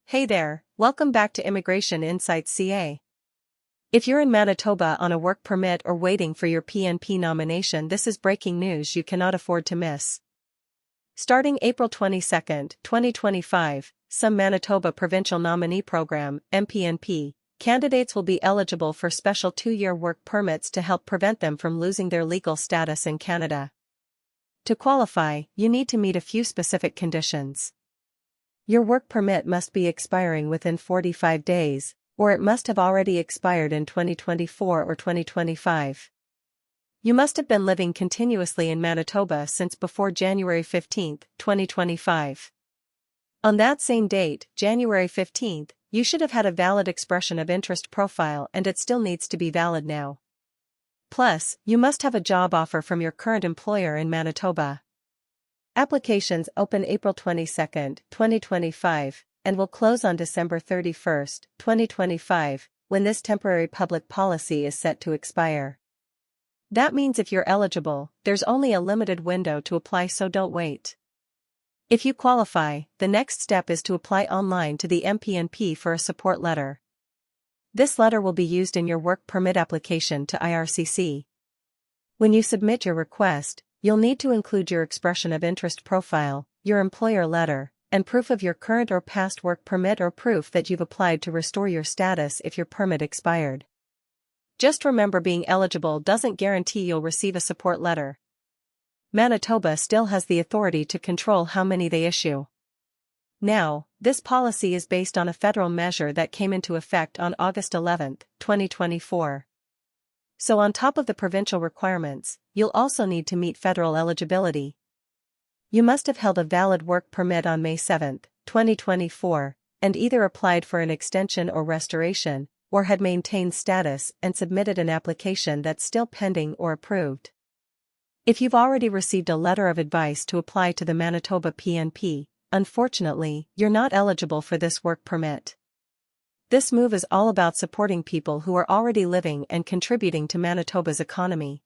Hey there, welcome back to Immigration Insights CA. If you're in Manitoba on a work permit or waiting for your PNP nomination, this is breaking news you cannot afford to miss. Starting April 22, 2025, some Manitoba Provincial Nominee Program (MPNP) candidates will be eligible for special 2-year work permits to help prevent them from losing their legal status in Canada. To qualify, you need to meet a few specific conditions. Your work permit must be expiring within 45 days, or it must have already expired in 2024 or 2025. You must have been living continuously in Manitoba since before January 15, 2025. On that same date, January 15, you should have had a valid expression of interest profile, and it still needs to be valid now. Plus, you must have a job offer from your current employer in Manitoba. Applications open April 22, 2025, and will close on December 31, 2025, when this temporary public policy is set to expire. That means if you're eligible, there's only a limited window to apply, so don't wait. If you qualify, the next step is to apply online to the MPNP for a support letter. This letter will be used in your work permit application to IRCC. When you submit your request, you'll need to include your expression of interest profile, your employer letter, and proof of your current or past work permit, or proof that you've applied to restore your status if your permit expired. Just remember, being eligible doesn't guarantee you'll receive a support letter. Manitoba still has the authority to control how many they issue. Now, this policy is based on a federal measure that came into effect on August 11, 2024. So on top of the provincial requirements, you'll also need to meet federal eligibility. You must have held a valid work permit on May 7, 2024, and either applied for an extension or restoration, or had maintained status and submitted an application that's still pending or approved. If you've already received a letter of advice to apply to the Manitoba PNP, unfortunately, you're not eligible for this work permit. This move is all about supporting people who are already living and contributing to Manitoba's economy.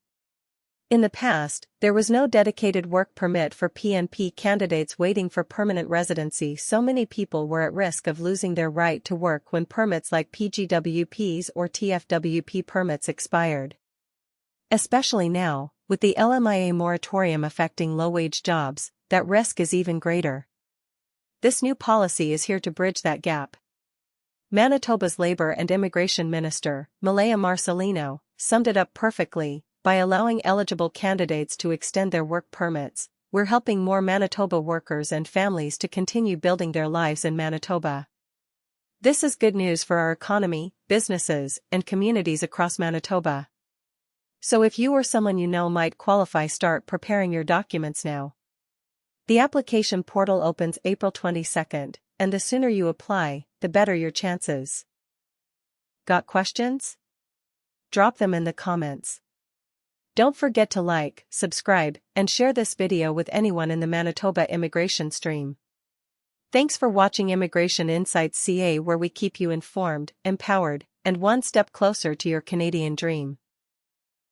In the past, there was no dedicated work permit for PNP candidates waiting for permanent residency, so many people were at risk of losing their right to work when permits like PGWPs or TFWP permits expired. Especially now, with the LMIA moratorium affecting low-wage jobs, that risk is even greater. This new policy is here to bridge that gap. Manitoba's Labour and Immigration Minister, Malaya Marcelino, summed it up perfectly: by allowing eligible candidates to extend their work permits, we're helping more Manitoba workers and families to continue building their lives in Manitoba. This is good news for our economy, businesses, and communities across Manitoba. So if you or someone you know might qualify, start preparing your documents now. The application portal opens April 22, and the sooner you apply, the better your chances. Got questions? Drop them in the comments. Don't forget to like, subscribe, and share this video with anyone in the Manitoba immigration stream. Thanks for watching Immigration Insights CA, where we keep you informed, empowered, and one step closer to your Canadian dream.